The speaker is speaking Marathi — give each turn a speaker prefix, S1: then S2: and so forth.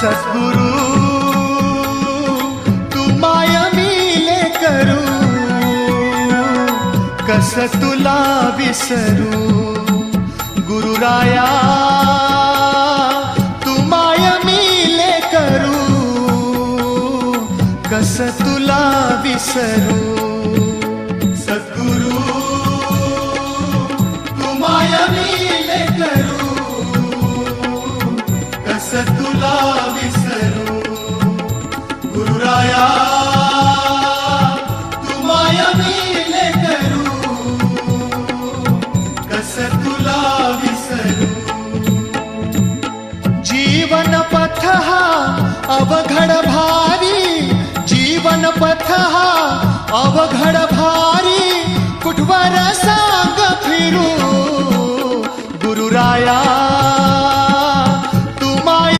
S1: सद्गुरु तू माय मिले करू, कस तुला विसरू. गुरुराया तू माय मिले करू, कस तुला विसरू. सद्गुरु तू माय मिले करू, कस तुला विसरू. गुरुराया तू माय मिले करू, कस तुला विसरू. जीवन पथ हा अवघड भारी, जीवन पथ हा अवघड भारी, कुठवर सांग फिरू. गुरुराया